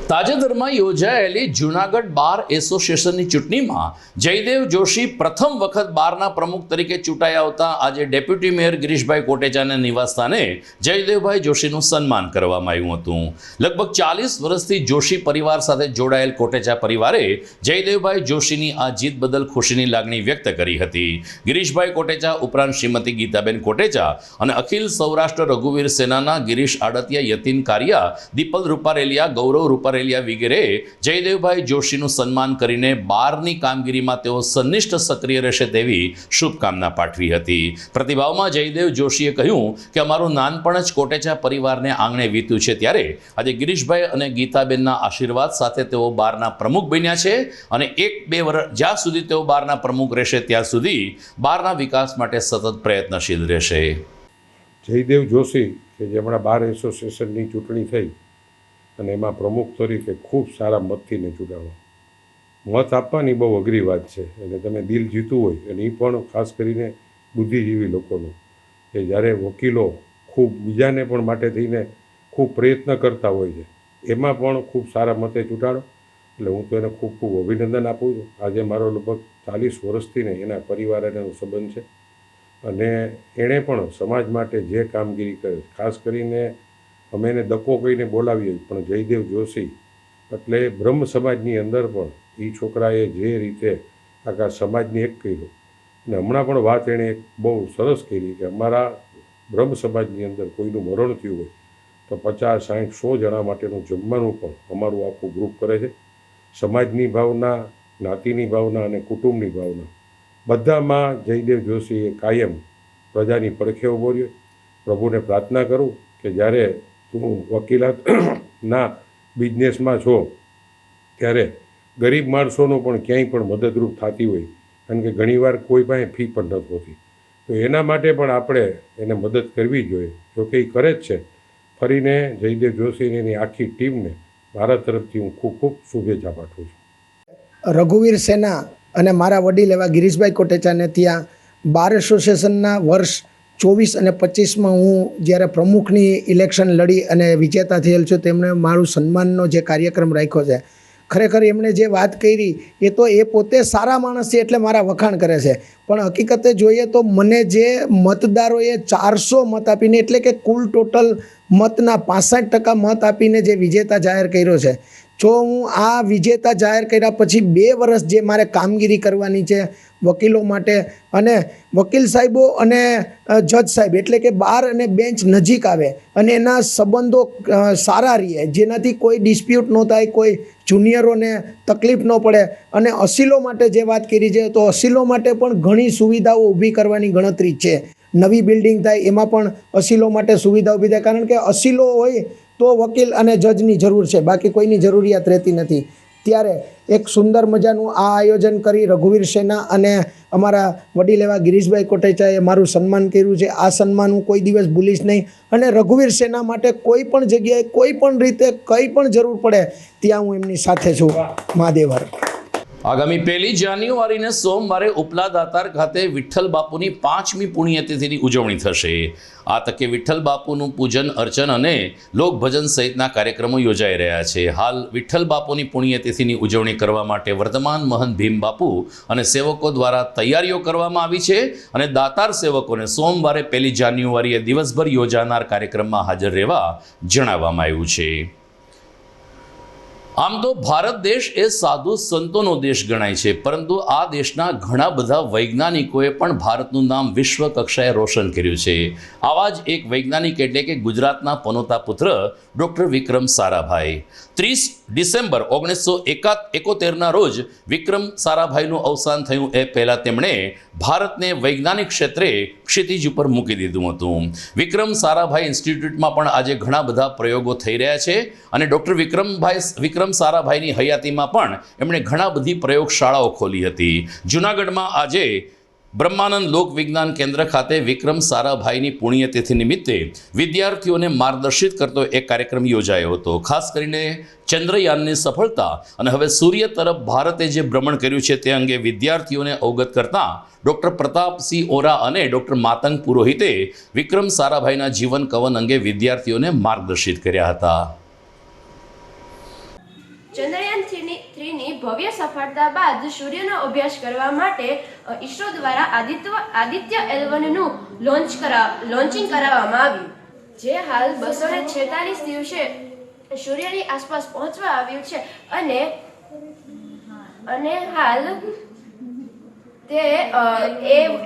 તાજેતરમાં યોજાયેલી જૂનાગઢ બાર એસોસિએશનની ચૂંટણીમાં જયદેવ જોશી પ્રથમ વખત બારના પ્રમુખ તરીકે ચૂંટાઈ આવતા આજે ડેપ્યુટી મેયર ગિરીશભાઈ કોટેચાના નિવાસસ્થાને જયદેવભાઈ જોશીનું સન્માન કરવામાં આવ્યું હતું. લગભગ 40 વર્ષથી જોશી પરિવાર સાથે જોડાયેલ કોટેચા પરિવારે જયદેવભાઈ જોશીની આ જીત બદલ ખુશીની લાગણી વ્યક્ત કરી હતી. ગિરીશભાઈ કોટેચા ઉપરાંત શ્રીમતી ગીતાબેન કોટેચા અને અખિલ સૌરાષ્ટ્ર રઘુવીર સેનાના ગિરીશ આડતિયા, યતીન કારિયા, દીપલ રૂપારેલિયા, ગૌરવ રૂપારેલિયા વગેરે જયદેવભાઈ જોશીનું સન્માન કરીને બારની કામગીરીમાં તેઓ સનિષ્ઠ સક્રિય રહેશે તેવી શુભકામના પાઠવી હતી. પ્રતિભાવમાં જયદેવ જોશીએ કહ્યું કે અમારું નાનપણ જ કોટેચા પરિવારને આંગણે વીત્યું છે, ત્યારે આજે ગિરીશભાઈ અને ગીતાબેનના આશીર્વાદ સાથે તેઓ બારના પ્રમુખ બન્યા છે અને 1-2 વર્ષ જ્યાં સુધી તેઓ બારના પ્રમુખ રહેશે ત્યાં સુધી બારના વિકાસ માટે સતત પ્રયત્નશીલ રહેશે. જયદેવ જોશી કે જે હમણાં બાર એસોસિએશનની ચૂંટણી થઈ અને એમાં પ્રમુખ તરીકે ખૂબ સારા મતથીને ચૂંટાવા. મત આપવાની બહુ અઘરી વાત છે અને તમે દિલ જીતવું હોય અને એ પણ ખાસ કરીને બુદ્ધિજીવી લોકોનું, કે જ્યારે વકીલો ખૂબ બીજાને પણ માટે થઈને ખૂબ પ્રયત્ન કરતા હોય છે, એમાં પણ ખૂબ સારા મતે ચૂંટાડો એટલે હું તો એને ખૂબ ખૂબ અભિનંદન આપું છું. આજે મારો લગભગ 40 વર્ષથી ને એના પરિવાર એનો સંબંધ છે અને એણે પણ સમાજ માટે જે કામગીરી કરે, ખાસ કરીને અમે એને દકો કહીને બોલાવીએ, પણ જયદેવ જોશી એટલે બ્રહ્મ સમાજની અંદર પણ એ છોકરાએ જે રીતે આખા સમાજને એક કર્યો. અને હમણાં પણ વાત એણે એક બહુ સરસ કરી કે અમારા બ્રહ્મ સમાજની અંદર કોઈનું મરણ થયું હોય તો 50, 60, 100 જણા માટેનું જમવાનું પણ અમારું આખું ગ્રુપ કરે છે. સમાજની ભાવના, જ્ઞાતિની ભાવના અને કુટુંબની ભાવના બધામાં જયદેવ જોશીએ કાયમ પ્રજાની પડખે ઊભો રહ્યો. પ્રભુને પ્રાર્થના કરું કે જ્યારે તું વકીલાતના બિઝનેસમાં છો ત્યારે ગરીબ માણસોનો પણ ક્યાંય પણ મદદરૂપ થતી હોય, કારણ કે ઘણીવાર કોઈ પાસે ફી પણ નથી હોતી, તો એના માટે પણ આપણે એને મદદ કરવી જોઈએ. જોકે એ કરે જ છે. ફરીને જયદેવ જોશીને એની આખી ટીમને મારા તરફથી હું ખૂબ ખૂબ શુભેચ્છા પાઠવું છું. રઘુવીર સેના અને મારા વડીલ એવા ગિરીશભાઈ કોટેચાને ત્યાં બાર એસોસિએશનના વર્ષ 24 અને 25માં હું જ્યારે પ્રમુખની ઇલેક્શન લડી અને વિજેતા થયેલ છું, તેમણે મારું સન્માનનો જે કાર્યક્રમ રાખ્યો છે. ખરેખર એમણે જે વાત કરી એ તો એ પોતે સારા માણસ છે એટલે મારા વખાણ કરે છે, પણ હકીકતે જોઈએ તો મને જે મતદારોએ 400 મત આપીને, એટલે કે કુલ ટોટલ મતના 65% મત આપીને જે વિજેતા જાહેર કર્યો છે, જો હું આ વિજેતા જાહેર કર્યા પછી 2 વર્ષ જે મારે કામગીરી કરવાની છે વકીલો માટે, અને વકીલ સાહેબો અને જજ સાહેબ એટલે કે બાર અને બેન્ચ નજીક આવે અને એના સંબંધો સારા રહે, જેનાથી કોઈ ડિસ્પ્યુટ ન થાય, કોઈ જુનિયરોને તકલીફ ન પડે. અને અસીલો માટે જે વાત કરી છે તો અસીલો માટે પણ ઘણી સુવિધાઓ ઊભી કરવાની ગણતરી છે. નવી બિલ્ડિંગ થાય એમાં પણ અસીલો માટે સુવિધા ઊભી થાય, કારણ કે અસીલો હોય તો વકીલ અને જજની જરૂર છે, બાકી કોઈની જરૂરિયાત રહેતી નથી. ત્યારે એક સુંદર મજાનું આ આયોજન કરી રઘુવીર સેના અને અમારા વડીલ એવા ગિરીશભાઈ કોટેચાએ મારું સન્માન કર્યું છે. આ સન્માન હું કોઈ દિવસ ભૂલીશ નહીં. અને રઘુવીર સેના માટે કોઈ પણ જગ્યાએ કોઈ પણ રીતે કંઈ પણ જરૂર પડે ત્યાં હું એમની સાથે છું. મહાદેવર. આગામી 1 જાન્યુઆરીને સોમવારે ઉપલા દાતાર ખાતે વિઠ્ઠલ બાપુની 5મી પુણ્યતિથિની ઉજવણી થશે. આ તકે વિઠ્ઠલ બાપુનું પૂજન અર્ચન અને લોકભજન સહિતના કાર્યક્રમો યોજાઈ રહ્યા છે. હાલ વિઠ્ઠલ બાપુની પુણ્યતિથિની ઉજવણી કરવા માટે વર્તમાન મહંત ભીમ બાપુ અને સેવકો દ્વારા તૈયારીઓ કરવામાં આવી છે અને દાતાર સેવકોને સોમવારે 1 જાન્યુઆરીએ દિવસભર યોજાનાર કાર્યક્રમમાં હાજર રહેવા જણાવવામાં આવ્યું છે. આમ તો ભારત દેશ એ સાધુ સંતોનો દેશ ગણાય છે, પરંતુ આ દેશના ઘણા બધા વૈજ્ઞાનિકોએ પણ ભારતનું નામ વિશ્વ કક્ષાએ રોશન કર્યું છે. આવા જ એક વૈજ્ઞાનિક એટલે કે ગુજરાતના પનોતા પુત્ર ડૉક્ટર વિક્રમ સારાભાઈ. 30 ડિસેમ્બર 1971ના રોજ વિક્રમ સારાભાઈનું અવસાન થયું એ પહેલાં તેમણે ભારતને વૈજ્ઞાનિક ક્ષેત્રે ક્ષિતિજ ઉપર મૂકી દીધું હતું. વિક્રમ સારાભાઈ ઇન્સ્ટિટ્યૂટમાં પણ આજે ઘણા બધા પ્રયોગો થઈ રહ્યા છે અને ડૉક્ટર વિક્રમ સારાભાઈની હયાતીમાં પણ એમણે ઘણા બધી પ્રયોગશાળાઓ ખોલી હતી. જૂનાગઢમાં આજે બ્રહ્માનંદ લોક વિજ્ઞાન કેન્દ્ર ખાતે વિક્રમ સારાભાઈની પુણ્યતિથિ નિમિત્તે વિદ્યાર્થીઓને માર્ગદર્શિત કરતો એક કાર્યક્રમ યોજાયો હતો. ખાસ કરીને ચંદ્રયાનની સફળતા અને હવે સૂર્ય તરફ ભારતે જે ભ્રમણ કર્યું છે તે અંગે વિદ્યાર્થીઓને અવગત કરતા ડૉક્ટર પ્રતાપસિંહ ઓરા અને ડૉક્ટર માતંગ પુરોહિતે વિક્રમ સારાભાઈના જીવન કવન અંગે વિદ્યાર્થીઓને માર્ગદર્શિત કર્યા હતા. ચંદ્રયાન 3ની ભવ્ય સફળતા બાદ સૂર્યનો અભ્યાસ કરવા માટે ઈસરો દ્વારા આદિત્ય L1નું લોન્ચિંગ કરાવવામાં આવ્યું, જે હાલ 246 દિવસે સૂર્યની આસપાસ પહોંચવા આવ્યું છે અને હાલ તે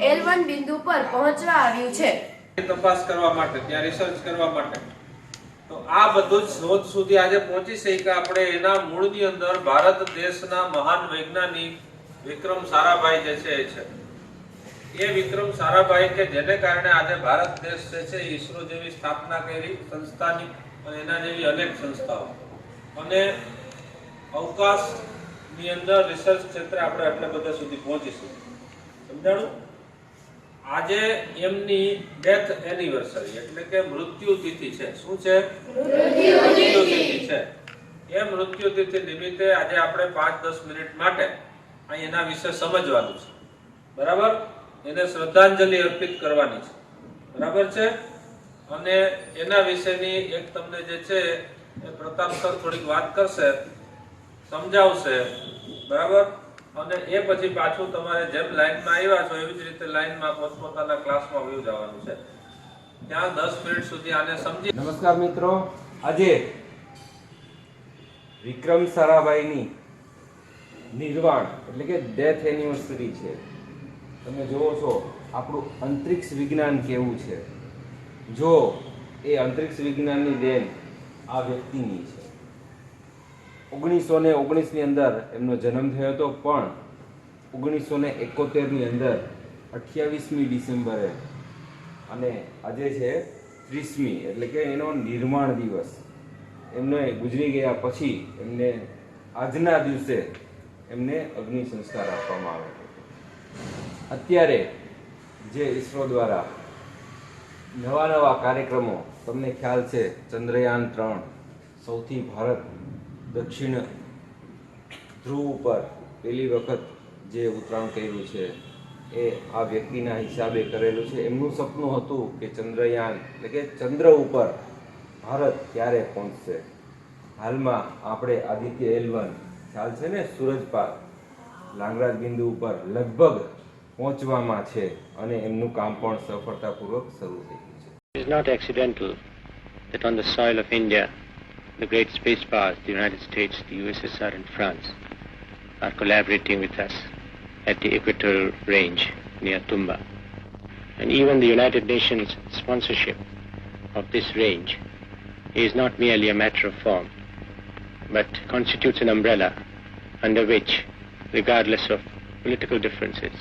L1 બિંદુ પર પહોંચવા આવ્યું છે. તપાસ કરવા માટે, ત્યાં રિસર્ચ કરવા માટે, તો આ બધું જ શોધ સુધી આજે પહોંચી શક્યા આપણે. એના મૂળની અંદર ભારત દેશના મહાન વૈજ્ઞાનિક વિક્રમ સારાભાઈ જે છે એ વિક્રમ સારાભાઈ કે જેને કારણે આજે ભારત દેશ જે છે ઈસરો જેવી સ્થાપના કરી સંસ્થાની અને એના જેવી અનેક સંસ્થાઓ અને અવકાશની અંદર રિસર્ચ ક્ષેત્રે આપણે આટલા બધા સુધી પહોંચીશું. સમજાણું? આજે એમની ડેથ એનિવર્સરી એટલે કે મૃત્યુ તિથિ છે. શું છે? મૃત્યુ તિથિ છે. એ મૃત્યુ તિથિ નિમિત્તે આજે આપણે 5-10 મિનિટ માટે અહીં એના વિશે સમજવાનું છે. બરાબર? એને શ્રદ્ધાંજલિ અર્પિત કરવાની છે. બરાબર છે? અને એના વિશેની એક તમને જે છે એ પ્રતાપ સર થોડીક વાત કરશે. સમજાવશે, બરાબર? અને એ પછી પાછું તમારે જેમ લાઈનમાં આવ્યા છો એવી જ રીતે લાઈનમાં પોતપોતાના ક્લાસમાં વયું જવાનું છે. ત્યાં 10 મિનિટ સુધી આને સમજી. નમસ્કાર મિત્રો, આજે વિક્રમ સારાભાઈની નિર્વાણ એટલે કે ડેથ એનિવર્સરી છે. તમે જુઓ છો આપણું અંતરિક્ષ વિજ્ઞાન કેવું છે. જો એ અંતરિક્ષ વિજ્ઞાનની દેન આ વ્યક્તિની છે. 1919ની અંદર એમનો જન્મ થયો હતો, પણ 1971ની અંદર 28મી ડિસેમ્બરે અને આજે છે 30મી એટલે કે એનો નિર્માણ દિવસ. એમને ગુજરી ગયા પછી એમને આજના દિવસે એમને અગ્નિ સંસ્કાર આપવામાં આવે છે. અત્યારે જે ઈસરો દ્વારા નવા કાર્યક્રમો, તમને ખ્યાલ છે ચંદ્રયાન 3 સૌથી ભારત દક્ષિણ ધ્રુવ ઉપર પહેલી વખત જે ઉતરાણ કર્યું છે એ આ વ્યક્તિના હિસાબે કરેલું છે. એમનું સપનું હતું કે ચંદ્રયાન એટલે કે ચંદ્ર ઉપર ભારત ક્યારે પહોંચશે. હાલમાં આપણે આદિત્ય L1 ખ્યાલ છે ને, સૂરજપાલ લાંગરાજ બિંદુ ઉપર લગભગ પહોંચવામાં છે અને એમનું કામ પણ સફળતાપૂર્વક શરૂ થઈ ગયું છે. It is not accidental that on the soil of India, the great space powers, the United States, the USSR and France, are collaborating with us at the equatorial range near Tumba. And even the United Nations sponsorship of this range is not merely a matter of form, but constitutes an umbrella under which, regardless of political differences,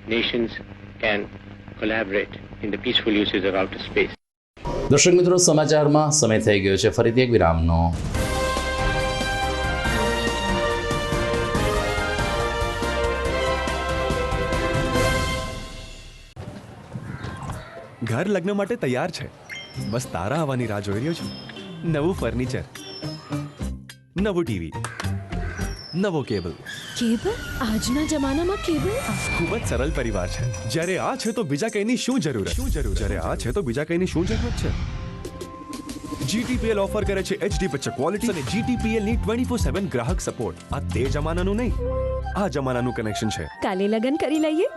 nations can collaborate in the peaceful uses of outer space. દર્શક મિત્રો, સમાચારમાં સમય થઈ ગયો છે ફરીથી એક વિરામનો. ઘર લગ્ન માટે તૈયાર છે, બસ તારા આવવાની રાહ જોઈ રહ્યો છું. નવું ફર્નિચર, નવું ટીવી, નવો કેબલ. આજના જમાનામાં કેબલ ખૂબ જ સરળ પરિવાર છે. જ્યારે આ છે તો બીજા કઈની શું જરૂર? જ્યારે આ છે તો બીજા કઈની શું જરૂરત છે? GTPL ઓફર કરે છે HD પિક્ચર ક્વોલિટી અને GTPL ની 24/7 ગ્રાહક સપોર્ટ. આ તે જમાનાનું નહીં, આ જમાનાનું કનેક્શન છે. કાલે લગન કરી લઈએ.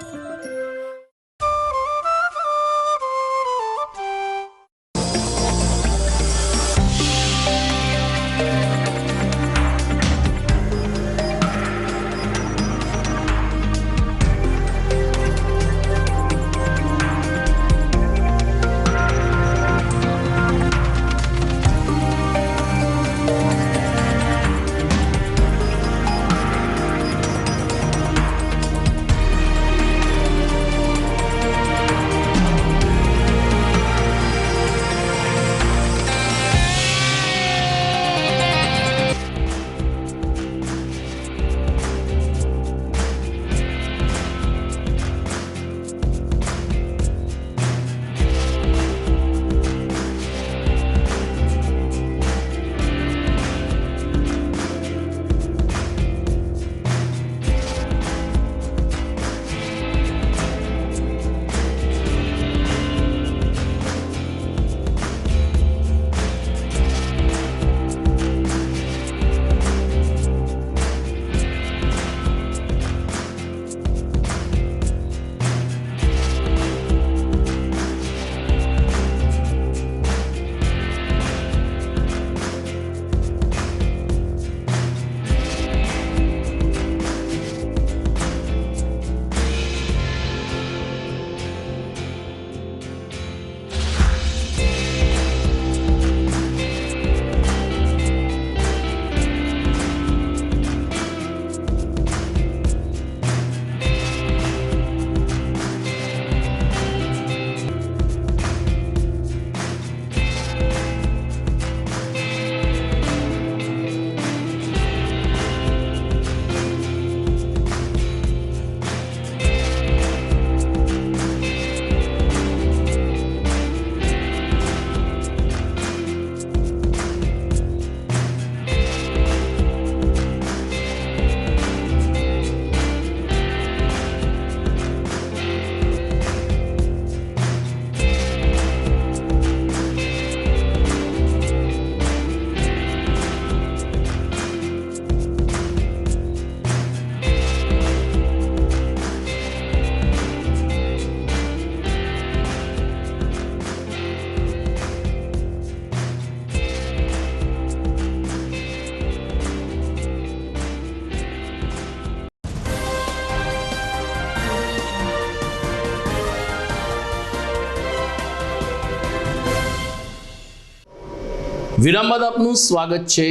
વિરામ બાદ આપનું સ્વાગત છે.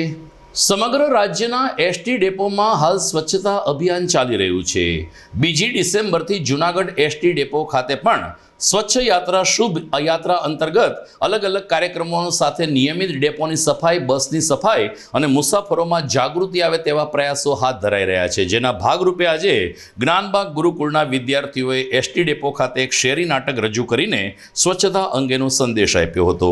સમગ્ર રાજ્યના એસટી ડેપોમાં હાલ સ્વચ્છતા અભિયાન ચાલી રહ્યું છે. 2 ડિસેમ્બરથી જૂનાગઢ એસટી ડેપો ખાતે પણ સ્વચ્છ યાત્રા શુભ યાત્રા અંતર્ગત અલગ અલગ કાર્યક્રમો સાથે નિયમિત ડેપોની સફાઈ, બસની સફાઈ અને મુસાફરોમાં જાગૃતિ આવે તેવા પ્રયાસો હાથ ધરાઈ રહ્યા છે. જેના ભાગરૂપે આજે જ્ઞાનબાગ ગુરુકુળના વિદ્યાર્થીઓએ એસટી ડેપો ખાતે એક શેરી નાટક રજૂ કરીને સ્વચ્છતા અંગેનો સંદેશ આપ્યો હતો.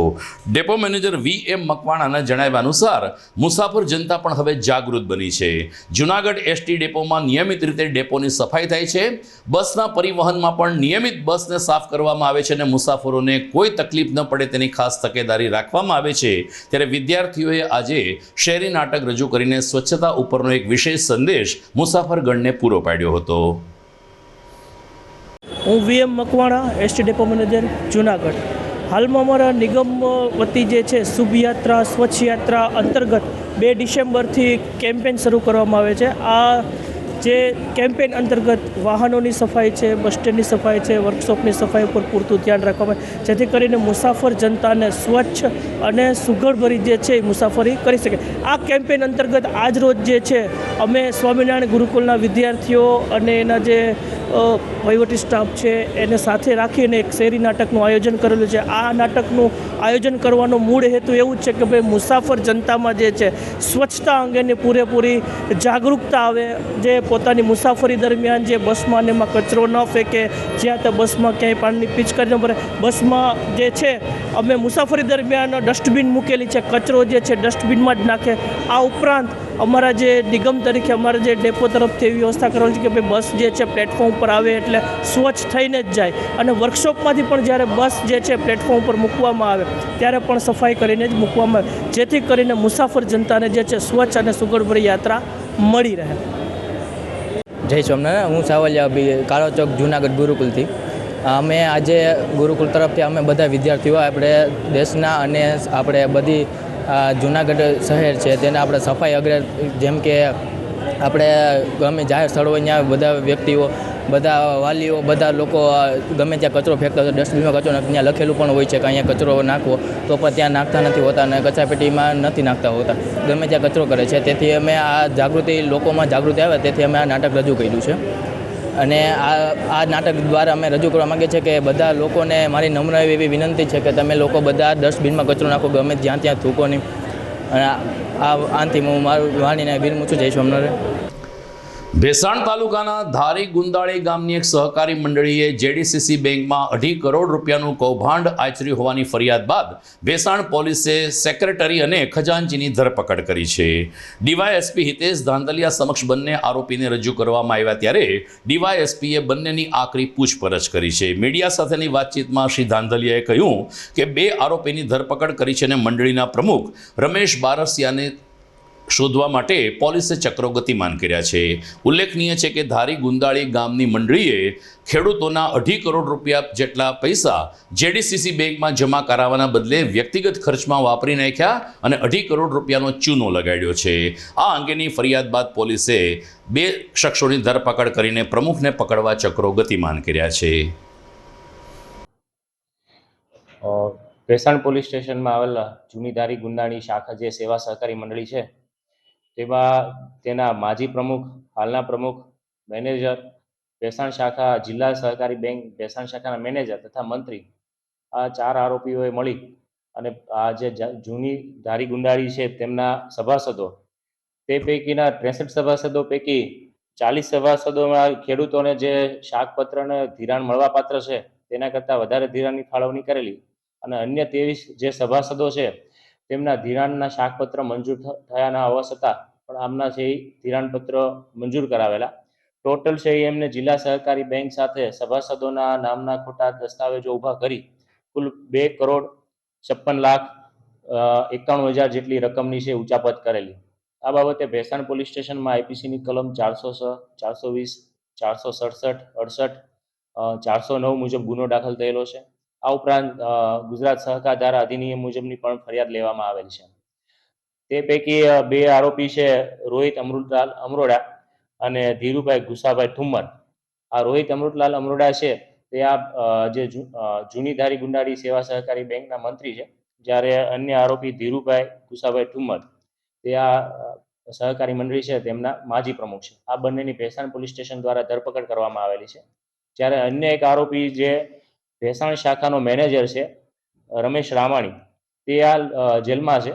ડેપો મેનેજર VM મકવાણાના જણાવ્યા અનુસાર મુસાફર જનતા પણ હવે જાગૃત બની છે. જૂનાગઢ એસટી ડેપોમાં નિયમિત રીતે ડેપોની સફાઈ થાય છે. બસના પરિવહનમાં પણ નિયમિત બસને સાફ કરવામાં આવે છે અને મુસાફરોને કોઈ તકલીફ ન પડે તેની ખાસ તકેદારી રાખવામાં આવે છે. ત્યારે વિદ્યાર્થીઓએ આજે શેરી નાટક રજૂ કરીને સ્વચ્છતા ઉપરનો એક વિશેષ સંદેશ મુસાફરગણને પૂરો પાડ્યો હતો. હું VM Makwana, ST depot manager Junagadh. હાલમાં અમારા નિગમ વતી જે છે શુભ યાત્રા સ્વચ્છ યાત્રા અંતર્ગત 2 ડિસેમ્બરથી કેમ્પેન શરૂ કરવામાં આવે છે. આ જે કેમ્પેન અંતર્ગત વાહનોની સફાઈ છે, બસ સ્ટેન્ડની સફાઈ છે, વર્કશોપની સફાઈ ઉપર પૂરતું ધ્યાન રાખવામાં આવે જેથી કરીને મુસાફર જનતાને સ્વચ્છ અને સુઘડભરી જે છે એ મુસાફરી કરી શકે. આ કેમ્પેન અંતર્ગત આજ રોજ જે છે અમે સ્વામિનારાયણ ગુરુકુળના વિદ્યાર્થીઓ અને એના જે વહીવટી સ્ટાફ છે એને સાથે રાખીને એક શેરી નાટકનું આયોજન કરેલું છે. આ નાટકનું આયોજન કરવાનો મૂળ હેતુ એવું જ છે કે ભાઈ મુસાફર જનતામાં જે છે સ્વચ્છતા અંગેની પૂરેપૂરી જાગૃતતા આવે, જે પોતાની મુસાફરી દરમિયાન જે બસમાં ને એમાં કચરો ન ફેંકે, જ્યાં ત્યાં બસમાં ક્યાંય પાણીની પિચકારી ન ભરે. બસમાં જે છે અમે મુસાફરી દરમિયાન ડસ્ટબિન મૂકેલી છે, કચરો જે છે ડસ્ટબિનમાં જ નાખે. આ ઉપરાંત અમારા જે નિગમ તરીકે અમારા જે ડેપો તરફથી એવી વ્યવસ્થા કરવાની છે કે ભાઈ બસ જે છે પ્લેટફોર્મ ઉપર આવે એટલે સ્વચ્છ થઈને જ જાય અને વર્કશોપમાંથી પણ જ્યારે બસ જે છે પ્લેટફોર્મ ઉપર મૂકવામાં આવે ત્યારે પણ સફાઈ કરીને જ મૂકવામાં આવે જેથી કરીને મુસાફર જનતાને જે છે સ્વચ્છ અને સુઘડભરી યાત્રા મળી રહે. જય સ્વામિનારાયણ. હું સાવલિયા કાળો ચોક જૂનાગઢ ગુરુકુલથી. અમે આજે ગુરુકુલ તરફથી અમે બધા વિદ્યાર્થીઓ આપણે દેશના અને આપણે બધી જૂનાગઢ શહેર છે તેને આપણે સફાઈ અગ્રે, જેમ કે આપણે ગમે જાહેર સ્થળ હોય ત્યાં બધા વ્યક્તિઓ, બધા વાલીઓ, બધા લોકો ગમે ત્યાં કચરો ફેંકતા હોય, ડસ્ટબિનમાં કચરો ત્યાં લખેલું પણ હોય છે કે અહીંયા કચરો નાખવો, તો પણ ત્યાં નાખતા નથી હોતા અને કચરાપેટીમાં નથી નાખતા હોતા, ગમે ત્યાં કચરો કરે છે. તેથી અમે આ જાગૃતિ, લોકોમાં જાગૃતિ આવે તેથી અમે આ નાટક રજૂ કર્યું છે. અને આ નાટક દ્વારા અમે રજૂ કરવા માગીએ છીએ કે બધા લોકોને મારી નમ્ર એવી વિનંતી છે કે તમે લોકો બધા ડસ્ટબિનમાં કચરો નાખો, ગમે જ્યાં ત્યાં થૂકો નહીં. અને આનાથી હું મારું વાણીને વિરમું છું. જય સ્વામિનારાયણ. ભેસાણ તાલુકાના ધારી ગુંદાળી ગામની એક સહકારી મંડળીએ JDCC બેંકમાં 2.5 કરોડ રૂપિયાનું કૌભાંડ આચર્યું હોવાની ફરિયાદ બાદ ભેસાણ પોલીસે સેક્રેટરી અને ખજાનચીની ધરપકડ કરી છે. DYSP હિતેશ ધાંધલિયા સમક્ષ બંને આરોપીને રજૂ કરવામાં આવ્યા ત્યારે DYSPએ બંનેની આકરી પૂછપરછ કરી છે. મીડિયા સાથેની વાતચીતમાં શ્રી ધાંધલિયાએ કહ્યું કે 2 આરોપીની ધરપકડ કરી છે અને મંડળીના પ્રમુખ રમેશ બારસિયાને શોધવા માટે પોલીસે ચક્રો ગતિમાન કર્યા છે. ઉલ્લેખનીય છે કે ધારી ગુંદાળી ગામની મંડળીએ ખેડૂતોના 2.5 કરોડ રૂપિયા જેટલા પૈસા JDCC બેંકમાં જમા કરાવવાના બદલે વ્યક્તિગત ખર્ચમાં વાપરી નાખ્યા અને 2.5 કરોડ રૂપિયાનો ચૂનો લગાડ્યો છે. આ અંગેની ફરિયાદ બાદ પોલીસે 2 શખ્સોની ધરપકડ કરીને પ્રમુખને પકડવા ચક્રો ગતિમાન કર્યા છે. ભેસાણ પોલીસ સ્ટેશનમાં આવેલા જૂની ધારી ગુંદાળી શાખા જે સેવા સહકારી મંડળી છે તેમાં તેના માજી પ્રમુખ, હાલના પ્રમુખ, મેનેજર, ભેસાણ શાખા જિલ્લા સહકારી બેંક ભેસાણ શાખાના મેનેજર તથા મંત્રી, આ 4 આરોપીઓએ મળી અને આ જે જૂની ધારી ગુંદાળી છે તેમના સભાસદો, તે પૈકીના 63 સભાસદો પૈકી 40 સભાસદોમાં ખેડૂતોને જે શાકપત્રને ધિરાણ મળવાપાત્ર છે તેના કરતાં વધારે ધિરાણની ફાળવણી કરેલી અને અન્ય 23 જે સભાસદો છે તેમના ધિરાણના શાકપત્ર મંજૂર થયાના હોવા છતાં પણ આમના છે એ ધિરાણપત્ર મંજૂર કરાવેલા. ટોટલ છે એમને જિલ્લા સહકારી બેંક સાથે સભાસદોના નામના ખોટા દસ્તાવેજો ઊભા કરી કુલ 2,56,91,000 જેટલી રકમની છે ઉચાપત કરેલી. આ બાબતે ભેસાણ પોલીસ સ્ટેશનમાં IPCની કલમ 406, 420, 467, 68, 409 મુજબ ગુનો દાખલ થયેલો છે. આ ઉપરાંત ગુજરાત સહકાર ધારા અધિનિયમ મુજબની પણ ફરિયાદ લેવામાં આવેલ છે. તે પૈકી 2 આરોપી છે રોહિત અમૃતલાલ અમરોડા અને ધીરુભાઈ ગુસાભાઈ ઠુમ્મર. આ રોહિત અમૃતલાલ અમરોડા છે તે આ જે જૂની ધારી ગુંદાળી સેવા સહકારી બેંકના મંત્રી છે. જ્યારે અન્ય આરોપી ધીરુભાઈ કુસાભાઈ ઠુમર તે આ સહકારી મંડળી છે તેમના માજી પ્રમુખ છે. આ બંનેની ભેસાણ પોલીસ સ્ટેશન દ્વારા ધરપકડ કરવામાં આવેલી છે. જ્યારે અન્ય એક આરોપી જે ભેસાણ શાખાનો મેનેજર છે રમેશ રામાણી તે આ જેલમાં છે.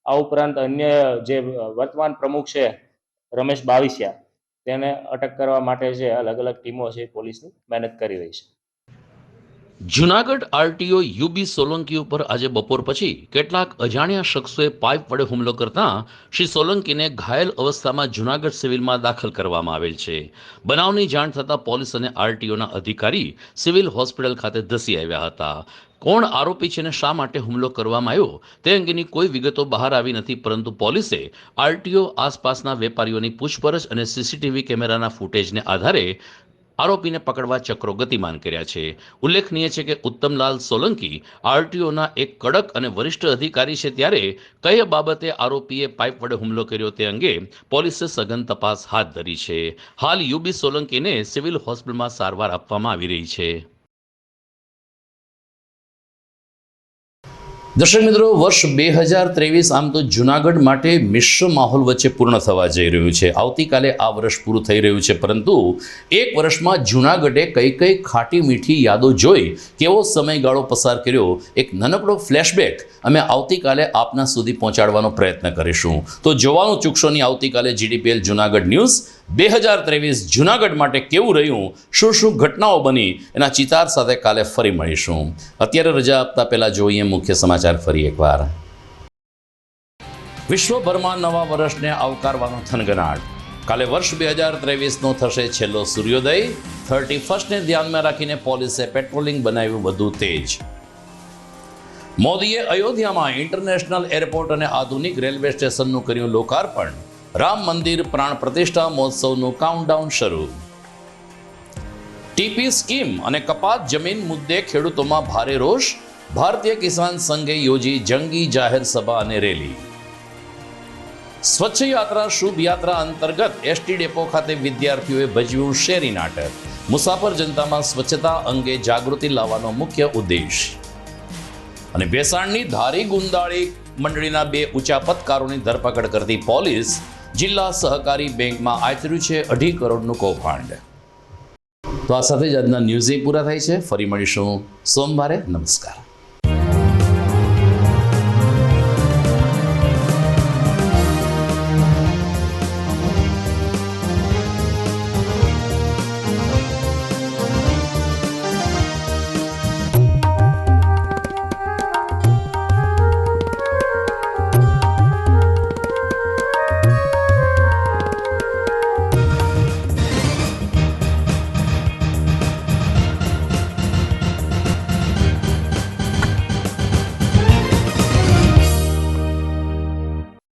આ ઉપરાંત અન્ય જે વર્તમાન પ્રમુખ છે રમેશ બાવીસિયા તેને અટક કરવા માટે છે અલગ અલગ ટીમો છે પોલીસની મહેનત કરી રહી છે. જૂનાગઢ આરટીઓ યુબી સોલંકી ઉપર આજે બપોર પછી કેટલાક અજાણ્યા શખ્સોએ પાઇપ વડે હુમલો કરતા શ્રી સોલંકીને ઘાયલ અવસ્થામાં જૂનાગઢ સિવિલમાં દાખલ કરવામાં આવેલ છે. બનાવની જાણ થતાં પોલીસ અને આરટીઓના અધિકારી સિવિલ હોસ્પિટલ ખાતે ધસી આવ્યા હતા. કોણ આરોપી છે અને શા માટે હુમલો કરવામાં આવ્યો તે અંગેની કોઈ વિગતો બહાર આવી નથી, પરંતુ પોલીસે આરટીઓ આસપાસના વેપારીઓની પૂછપરછ અને સીસીટીવી કેમેરાના ફૂટેજને આધારે આરોપીને પકડવા ચક્રો ગતિમાન કર્યા છે. ઉલ્લેખનીય છે કે ઉત્તમલાલ સોલંકી આરટીઓના એક કડક અને વરિષ્ઠ અધિકારી છે, ત્યારે કઈ બાબતે આરોપીએ પાઇપ વડે હુમલો કર્યો તે અંગે પોલીસે સઘન તપાસ હાથ ધરી છે. હાલ યુબી સોલંકીને સિવિલ હોસ્પિટલમાં સારવાર આપવામાં આવી રહી છે. દર્શક મિત્રો, વર્ષ 2023 આમ તો જૂનાગઢ માટે મિશ્ર માહોલ વચ્ચે પૂર્ણ થવા જઈ રહ્યું છે. આવતીકાલે આ વર્ષ પૂરું થઈ રહ્યું છે, પરંતુ એક વર્ષમાં જૂનાગઢે કઈ કઈ ખાટી મીઠી યાદો જોઈ કેવો સમયગાળો પસાર કર્યો, એક નાનકડો ફ્લેશબેક અમે આવતીકાલે આપના સુધી પહોંચાડવાનો પ્રયત્ન કરીશું. તો જોવાનું ચૂકશો નહીં આવતીકાલે જીટીપીએલ જૂનાગઢ ન્યૂઝ 2023 જૂનાગઢ માટે કેવું રહ્યું, શું શું ઘટનાઓ બની, એના ચિતાર સાથે કાલે ફરી મળીશું. અત્યારે રજા આપતા પહેલા જોઈએ મુખ્ય સમાચાર ફરી એકવાર. વિશ્વભરમાં નવા વર્ષને આવકારવાનો થનગનાટ. કાલે વર્ષ 2023નો થશે છેલ્લો સૂર્યોદય. 31ને ધ્યાનમાં રાખીને પોલીસે પેટ્રોલિંગ બનાવ્યું વધુ તેજ. મોદીએ અયોધ્યામાં ઇન્ટરનેશનલ એરપોર્ટ અને આધુનિક રેલવે સ્ટેશનનું કર્યું લોકાર્પણ. રામ મંદિર પ્રાણ પ્રતિષ્ઠા મહોત્સવનું કાઉન્ટડાઉન શરૂ. ટીપી સ્કીમ અને કપાત જમીન મુદ્દે ખેડૂતોમાં ભારે રોષ. ભારતીય કિસાન સંઘે યોજી જંગી જાહેર સભા અને રેલી. સ્વચ્છ યાત્રા શુભ યાત્રા અંતર્ગત એસટી ડેપો ખાતે વિદ્યાર્થીઓએ ભજવ્યું શેરી નાટક. મુસાફર જનતામાં સ્વચ્છતા અંગે જાગૃતિ લાવવાનો મુખ્ય ઉદ્દેશ. અને ભેસાણની ધારી ગુંદાળી મંડળીના 2 ઉચાપતકારોની ધરપકડ કરતી પોલીસ. જિલ્લા સહકારી બેંકમાં આચર્યું છે 2.5 કરોડનું કૌભાંડ. તો આ સાથે જ આજના ન્યૂઝ પૂરા થાય છે. ફરી મળીશું સોમવારે. નમસ્કાર.